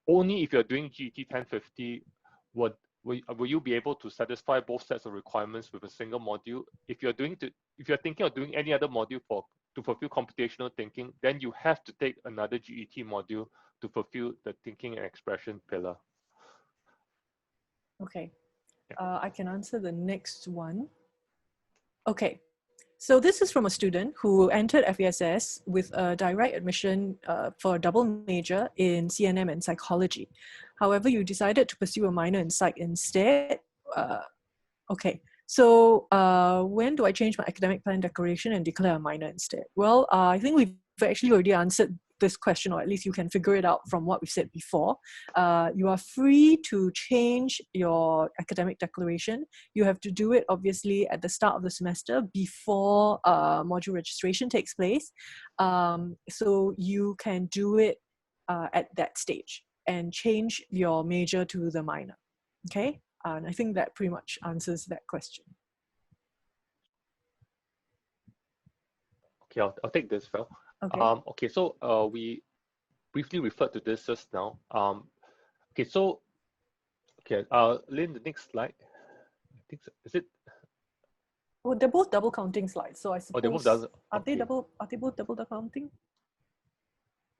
only if you're doing GET 1050 will you be able to satisfy both sets of requirements with a single module. If you're thinking of doing any other module to fulfill computational thinking, then you have to take another GET module to fulfill the thinking and expression pillar. Okay, I can answer the next one. Okay, so this is from a student who entered FASS with a direct admission for a double major in CNM and psychology. However, you decided to pursue a minor in psych instead. Okay, so when do I change my academic plan declaration and declare a minor instead? Well, I think we've actually already answered this question, or at least you can figure it out from what we said before. You are free to change your academic declaration. You have to do it obviously at the start of the semester before module registration takes place. So you can do it at that stage and change your major to the minor, okay? And I think that pretty much answers that question. Okay, I'll take this, Val. Okay. Okay, so we briefly referred to this just now. Okay, so Lynn, the next slide. I think is it? Well, they're both double counting slides, so I suppose. Oh, they both does. Are they both double counting?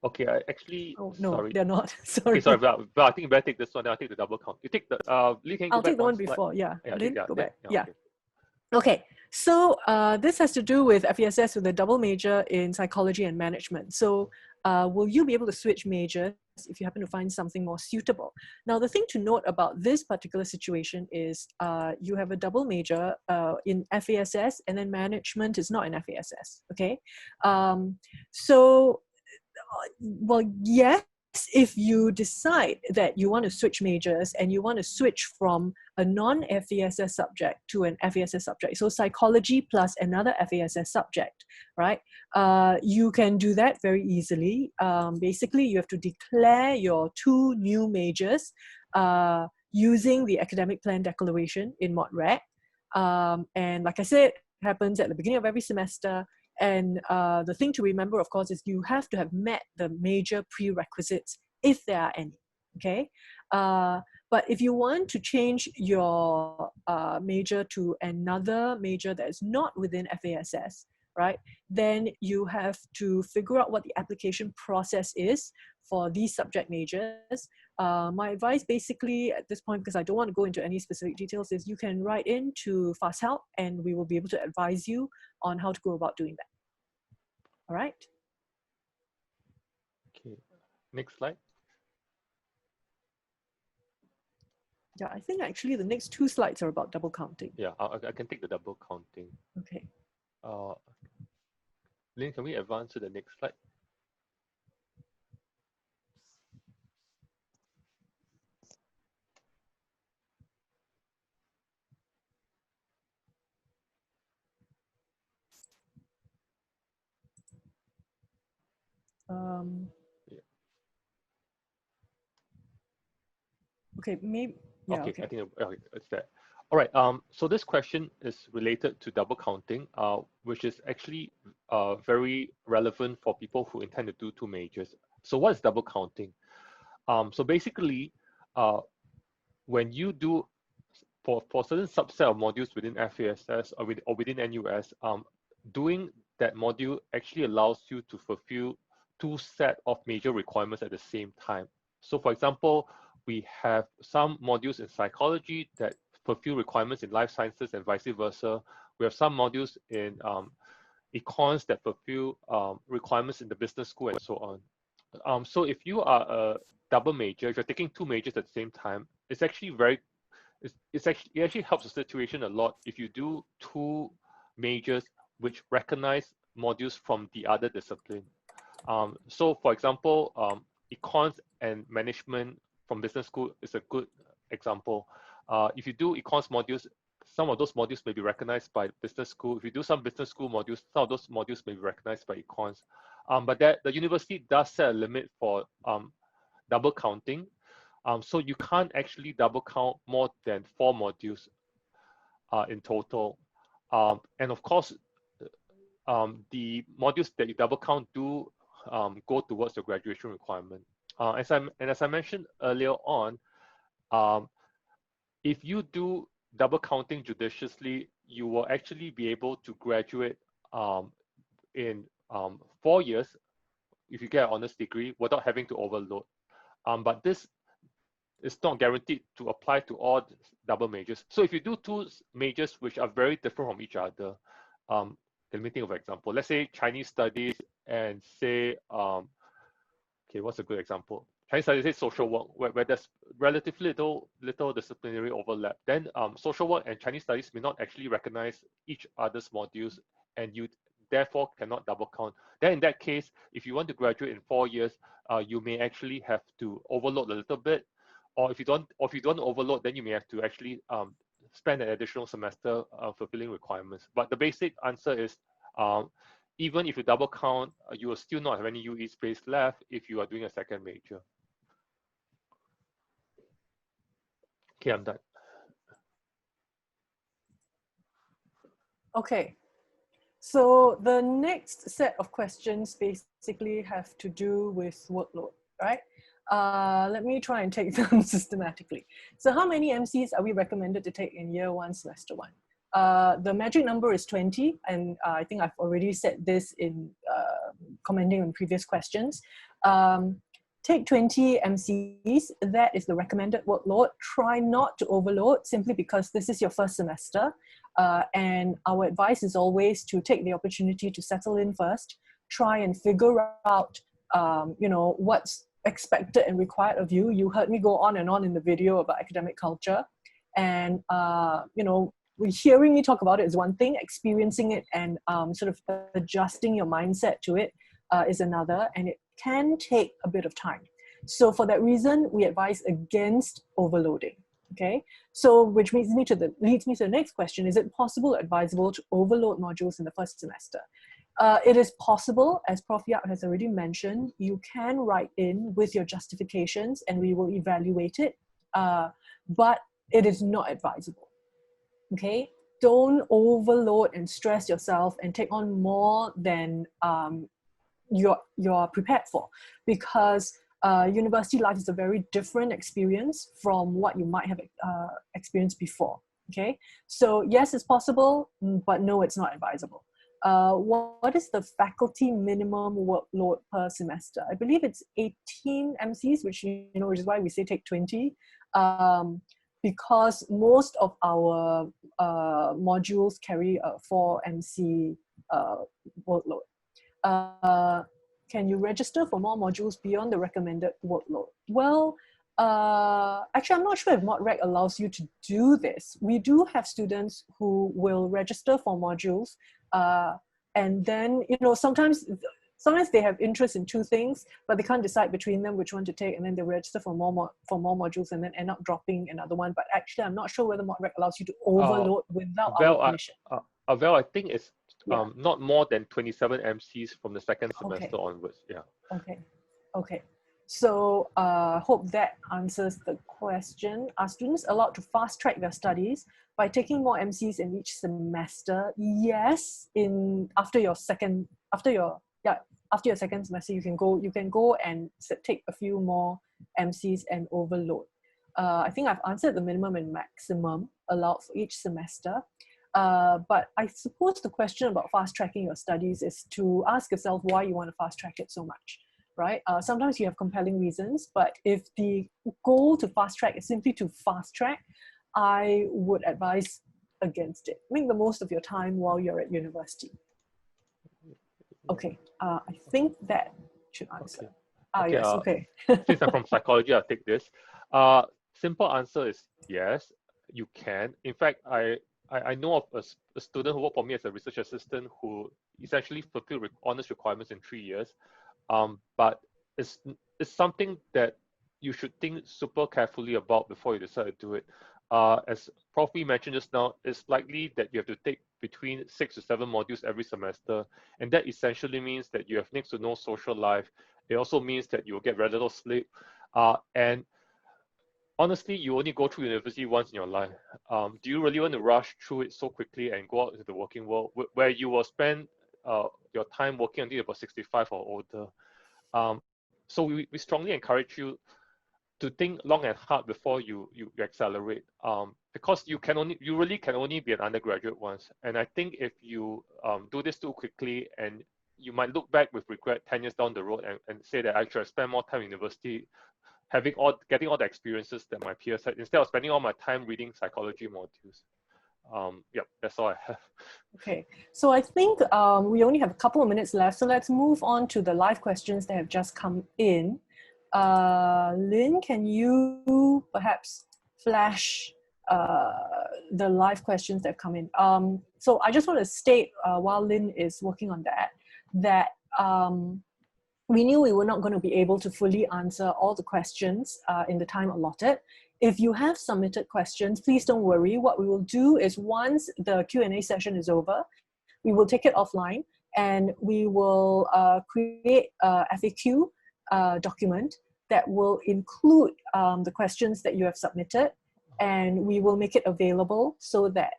Okay, I actually. Oh no, sorry. they're not. Sorry. Okay, sorry, but I think you better take this one. Then I'll take the double count. You take the Lynn, can you go I'll back take the one slide? before. Yeah, Lynn, go back. Yeah. Okay. Okay, so this has to do with FASS with a double major in psychology and management. So will you be able to switch majors if you happen to find something more suitable? Now, the thing to note about this particular situation is you have a double major in FASS, and then management is not in FASS, okay? Well, yes, if you decide that you want to switch majors and you want to switch from a non-FASS subject to an FASS subject, so psychology plus another FASS subject, right? You can do that very easily. Basically, you have to declare your two new majors using the academic plan declaration in ModReg. And like I said, it happens at the beginning of every semester. And the thing to remember, of course, is you have to have met the major prerequisites, if there are any, okay? But if you want to change your major to another major that is not within FASS, right, then you have to figure out what the application process is for these subject majors. My advice basically at this point, because I don't want to go into any specific details, is you can write into FASS Help and we will be able to advise you on how to go about doing that. All right. Okay, next slide. Yeah, I think actually the next two slides are about double counting. Yeah, I can take the double counting. Okay. Lynn, can we advance to the next slide? Yeah. Okay, maybe. Yeah, okay, okay. I think it's that. All right. So this question is related to double counting, which is actually very relevant for people who intend to do two majors. So what is double counting? So basically, when you do for certain subset of modules within FASS or within NUS, doing that module actually allows you to fulfill two sets of major requirements at the same time. So for example, we have some modules in psychology that fulfill requirements in life sciences and vice versa. We have some modules in econs that fulfill requirements in the business school and so on. So if you are a double major, if you're taking two majors at the same time, it's actually it actually helps the situation a lot if you do two majors which recognize modules from the other discipline. So for example, econs and management from business school is a good example. If you do econs modules, some of those modules may be recognized by business school. If you do some business school modules, some of those modules may be recognized by econs. But the university does set a limit for double counting. So you can't actually double count more than 4 modules in total. And of course, the modules that you double count do go towards the graduation requirement. As I mentioned earlier on, if you do double counting judiciously, you will actually be able to graduate in 4 years if you get an honors degree without having to overload. But this is not guaranteed to apply to all double majors. So if you do two majors which are very different from each other, let me think of an example. Let's say Chinese studies and say, okay, what's a good example? Chinese studies, say social work, where there's relatively little disciplinary overlap. Then social work and Chinese studies may not actually recognize each other's modules, and you therefore cannot double count. Then in that case, if you want to graduate in 4 years, you may actually have to overload a little bit, or if you don't overload, then you may have to actually spend an additional semester fulfilling requirements. But the basic answer is, even if you double count, you will still not have any UE space left if you are doing a second major. Okay, I'm done. Okay, so the next set of questions basically have to do with workload, right? Let me try and take them systematically. So how many MCs are we recommended to take in year 1, semester 1? The magic number is 20, and I think I've already said this in commenting on previous questions. Take 20 MCs, that is the recommended workload. Try not to overload simply because this is your first semester. And our advice is always to take the opportunity to settle in first, try and figure out, what's expected and required of you. You heard me go on and on in the video about academic culture. And, hearing me talk about it is one thing, experiencing it and sort of adjusting your mindset to it is another, and it can take a bit of time. So for that reason, we advise against overloading. Okay, so which leads me to the next question: is it possible or advisable to overload modules in the first semester? It is possible, as Prof. Yap has already mentioned. You can write in with your justifications, and we will evaluate it. But it is not advisable. Okay, don't overload and stress yourself and take on more than you're prepared for, because university life is a very different experience from what you might have experienced before. Okay, so yes, it's possible, but no, it's not advisable. What is the faculty minimum workload per semester? I believe it's 18 MCs, which is why we say take 20. Because most of our modules carry a 4 MC workload. Can you register for more modules beyond the recommended workload? Well, actually, I'm not sure if ModRec allows you to do this. We do have students who will register for modules, and then sometimes they have interest in 2 things, but they can't decide between them which one to take, and then they register for more modules and then end up dropping another one. But actually, I'm not sure whether ModRec allows you to overload without our permission. Well, I think it's not more than 27 MCs from the second semester onwards. Yeah. Okay. So hope that answers the question. Are students allowed to fast track their studies by taking more MCs in each semester? Yes. After your second semester, you can go and take a few more MCs and overload. I think I've answered the minimum and maximum allowed for each semester. But I suppose the question about fast tracking your studies is to ask yourself why you want to fast track it so much, right? Sometimes you have compelling reasons, but if the goal to fast track is simply to fast track, I would advise against it. Make the most of your time while you're at university. Okay, I think that should answer. Okay. Yes, okay. Since I'm from psychology, I'll take this. Simple answer is yes, you can. In fact, I know of a student who worked for me as a research assistant who essentially fulfilled honors requirements in 3 years. But it's something that you should think super carefully about before you decide to do it. As Prof. mentioned just now, it's likely that you have to take between 6 to 7 modules every semester, and that essentially means that you have next to no social life. It also means that you'll get very little sleep, and honestly, you only go through university once in your life. Do you really want to rush through it so quickly and go out into the working world where you will spend your time working until you're about 65 or older? So we strongly encourage you to think long and hard before you accelerate, because you really can only be an undergraduate once. And I think if you do this too quickly, and you might look back with regret 10 years down the road and say that I should have spent more time in university, getting all the experiences that my peers had, instead of spending all my time reading psychology modules. Yeah, that's all I have. Okay, so I think we only have a couple of minutes left, so let's move on to the live questions that have just come in. Lynn, can you perhaps flash the live questions that come in? So I just want to state, while Lynn is working on that we knew we were not going to be able to fully answer all the questions in the time allotted. If you have submitted questions, please don't worry. What we will do is once the Q&A session is over, we will take it offline and we will create a FAQ document that will include the questions that you have submitted, and we will make it available so that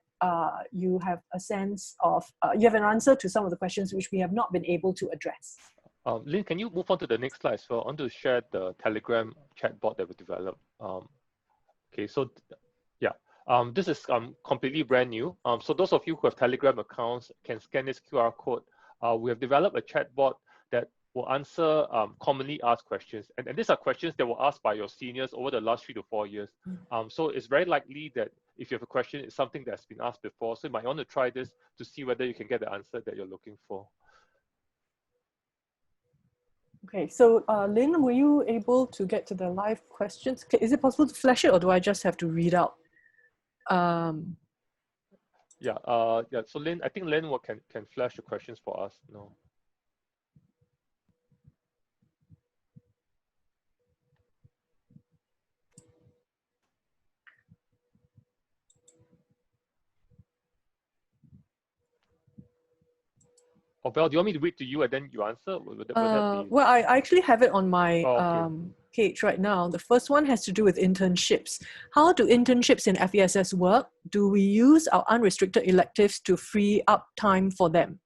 you have a sense of, you have an answer to some of the questions which we have not been able to address. Lynn, can you move on to the next slide? So I want to share the Telegram chatbot that we developed. Okay, so yeah, this is completely brand new. So those of you who have Telegram accounts can scan this QR code. We have developed a chatbot that will answer commonly asked questions. And these are questions that were asked by your seniors over the last 3 to 4 years. So it's very likely that if you have a question, it's something that's been asked before. So you might want to try this to see whether you can get the answer that you're looking for. Okay, so Lynn, were you able to get to the live questions? Is it possible to flash it, or do I just have to read out? Yeah, so Lynn, I think Lynn can flash the questions for us. No. Oh, Belle, do you want me to read to you and then you answer? Would that be... Well, I actually have it on my okay. page right now. The first one has to do with internships. How do internships in FASS work? Do we use our unrestricted electives to free up time for them?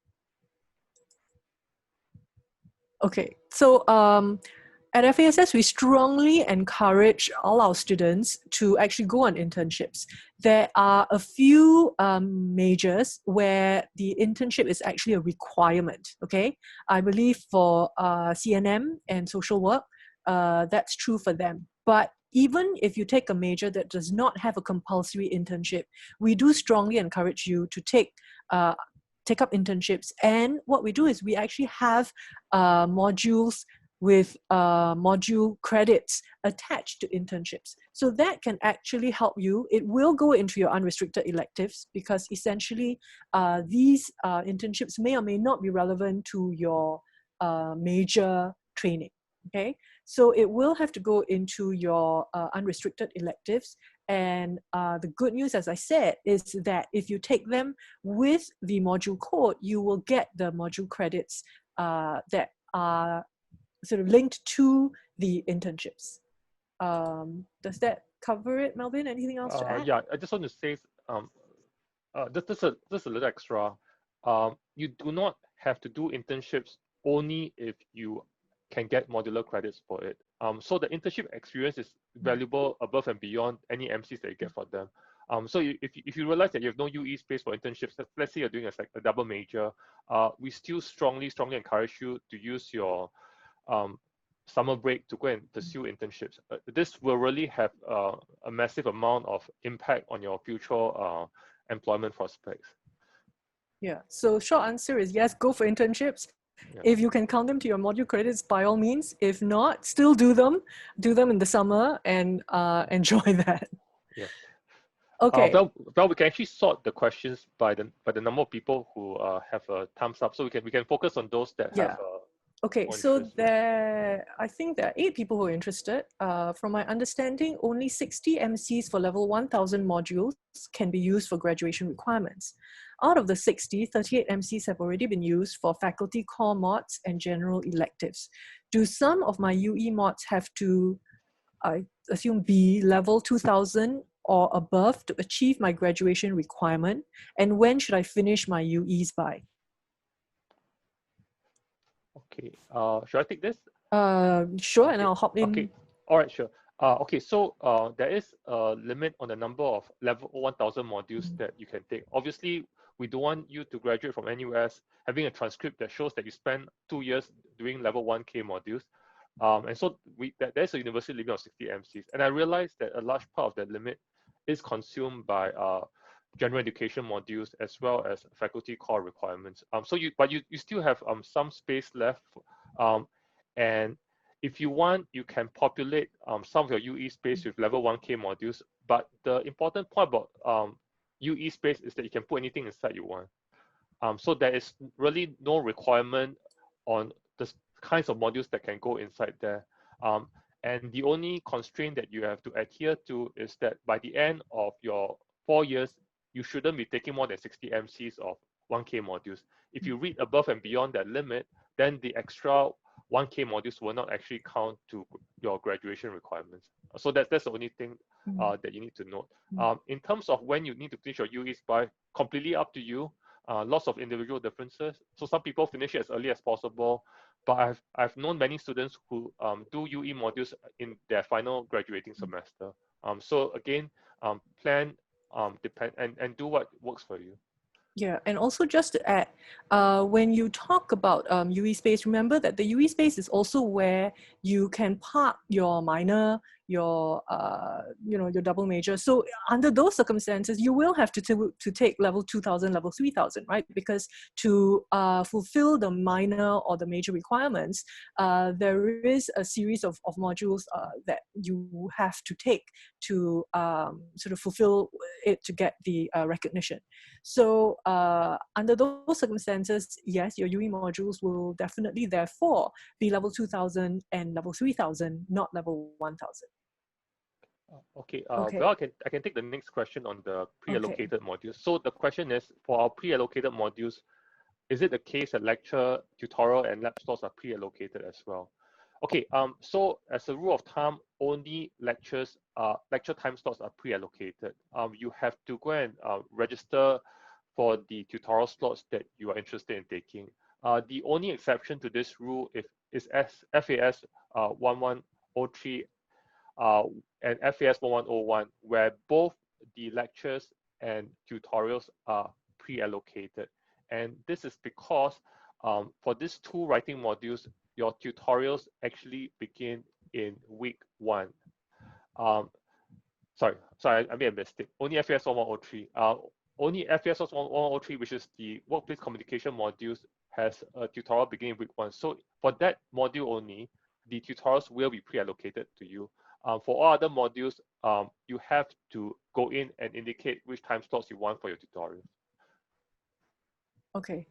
Okay, so at FASS, we strongly encourage all our students to actually go on internships. There are a few majors where the internship is actually a requirement, okay? I believe for CNM and social work, that's true for them. But even if you take a major that does not have a compulsory internship, we do strongly encourage you to take up internships. And what we do is we actually have modules with module credits attached to internships. So that can actually help you. It will go into your unrestricted electives because essentially these internships may or may not be relevant to your major training, okay? So it will have to go into your unrestricted electives. And the good news, as I said, is that if you take them with the module code, you will get the module credits that are sort of linked to the internships. Does that cover it, Melvin? Anything else to add? Yeah, I just want to say just a little extra. You do not have to do internships only if you can get modular credits for it. So the internship experience is valuable above and beyond any MCs that you get for them. So if you realize that you have no UE space for internships, let's say you're doing a double major, we still strongly encourage you to use your summer break to go and pursue internships. This will really have a massive amount of impact on your future employment prospects. Yeah, so short answer is yes, go for internships. Yeah. If you can count them to your module credits, by all means. If not, still do them in the summer and enjoy that. Yes. Okay. Well, we can actually sort the questions by the number of people who have a thumbs up, so we can focus on those that have. Okay, so I think there are 8 people who are interested. From my understanding, only 60 MCs for level 1000 modules can be used for graduation requirements. Out of the 60, 38 MCs have already been used for faculty core mods and general electives. Do some of my UE mods have to, I assume, be level 2000 or above to achieve my graduation requirement? And when should I finish my UEs by? Okay, should I take this? Sure, okay. And I'll hop in. Okay, all right, sure. Okay, so there is a limit on the number of level 1000 modules that you can take. Obviously, we don't want you to graduate from NUS having a transcript that shows that you spent 2 years doing level 1K modules. And so there's a university limit of 60 MCs. And I realized that a large part of that limit is consumed by general education modules as well as faculty core requirements. But you still have some space left. And if you want, you can populate some of your UE space with level 1K modules. But the important point about UE space is that you can put anything inside you want. So there is really no requirement on the kinds of modules that can go inside there. And the only constraint that you have to adhere to is that by the end of your 4 years, you shouldn't be taking more than 60 MCs of 1K modules. If you read above and beyond that limit, then the extra 1K modules will not actually count to your graduation requirements. So that's the only thing that you need to note. In terms of when you need to finish your UEs by, completely up to you. Lots of individual differences. So some people finish it as early as possible, but I've known many students who do UE modules in their final graduating semester. So again, plan, depend, and do what works for you. Yeah, and also just to add, when you talk about UE space, remember that the UE space is also where you can park your minor, your your double major. So under those circumstances, you will have to take level 2000, level 3000, right? Because to fulfill the minor or the major requirements, there is a series of modules that you have to take to sort of fulfill it to get the recognition. So under those circumstances, yes, your UE modules will definitely therefore be level 2000 and level 3000, not level 1000. Okay. Well, I can take the next question on the pre-allocated modules. So the question is, for our pre-allocated modules, is it the case that lecture, tutorial, and lab slots are pre-allocated as well? Okay. So as a rule of thumb, only lecture time slots are pre-allocated. You have to go and register for the tutorial slots that you are interested in taking. The only exception to this rule is FASS 1103 and FASS 1101, where both the lectures and tutorials are pre-allocated. And this is because for these 2 writing modules, your tutorials actually begin in week 1. Sorry, I made a mistake. Only FASS 1103. Only FASS 1103, which is the workplace communication modules, has a tutorial beginning week 1. So for that module only, the tutorials will be pre-allocated to you. For all other modules, you have to go in and indicate which time slots you want for your tutorial. Okay.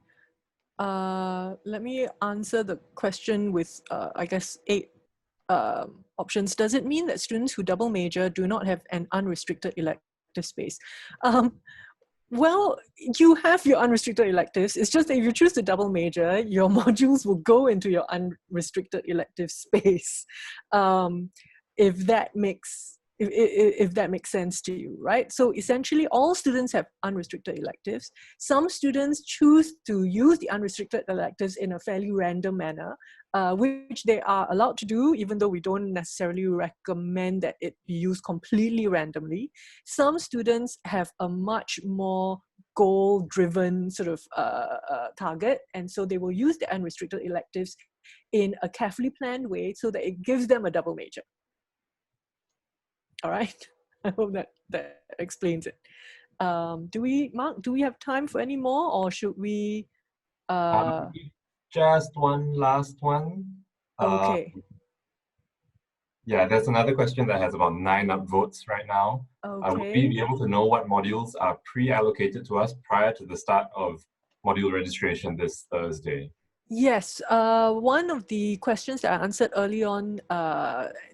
Let me answer the question with, I guess, 8 options. Does it mean that students who double major do not have an unrestricted elective space? Well, you have your unrestricted electives. It's just that if you choose to double major, your modules will go into your unrestricted elective space. If that makes if that makes sense to you, right? So essentially all students have unrestricted electives. Some students choose to use the unrestricted electives in a fairly random manner, which they are allowed to do, even though we don't necessarily recommend that it be used completely randomly. Some students have a much more goal-driven sort of target, and so they will use the unrestricted electives in a carefully planned way so that it gives them a double major. All right, I hope that explains it. Mark, do we have time for any more, or should we? Just one last one. Okay. Yeah, there's another question that has about 9 upvotes right now. Okay. Would we be able to know what modules are pre-allocated to us prior to the start of module registration this Thursday? Yes, one of the questions that I answered early on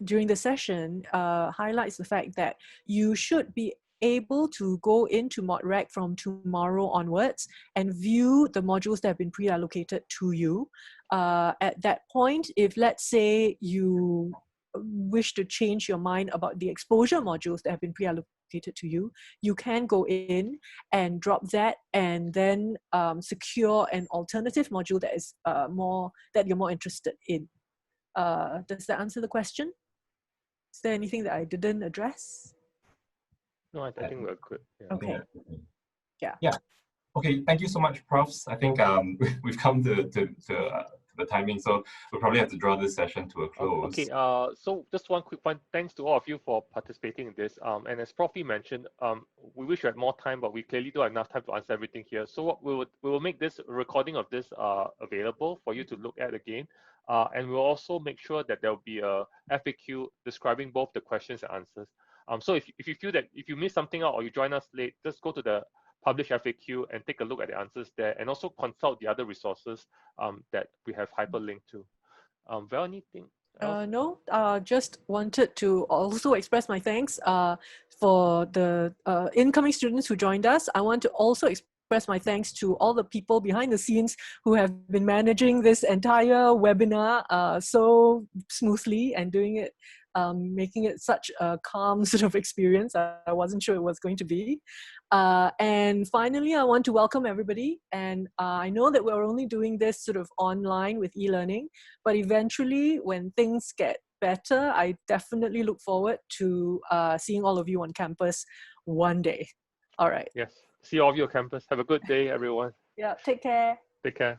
during the session highlights the fact that you should be able to go into ModReg from tomorrow onwards and view the modules that have been pre-allocated to you. At that point, if let's say you wish to change your mind about the exposure modules that have been pre-allocated to you, you can go in and drop that and then secure an alternative module that is that you're more interested in. Does that answer the question? Is there anything that I didn't address? No, I think we're good. Yeah. Okay. Yeah. Okay, thank you so much, profs. I think we've come to the timing, so we'll probably have to draw this session to a close. Okay, so just one quick point. Thanks to all of you for participating in this. And as Prof. mentioned, we wish we had more time, but we clearly don't have enough time to answer everything here. So what we will make this recording of this available for you to look at again. And we'll also make sure that there will be a FAQ describing both the questions and answers. So if you feel that if you miss something out or you join us late, just go to the publish FAQ and take a look at the answers there, and also consult the other resources that we have hyperlinked to. Val, anything else? No, just wanted to also express my thanks for the incoming students who joined us. I want to also express my thanks to all the people behind the scenes who have been managing this entire webinar so smoothly and doing it, making it such a calm sort of experience. I wasn't sure it was going to be. And finally, I want to welcome everybody. And I know that we're only doing this sort of online with e-learning, but eventually when things get better, I definitely look forward to seeing all of you on campus one day. All right. Yes. See all of you on campus. Have a good day, everyone. Yeah, take care. Take care.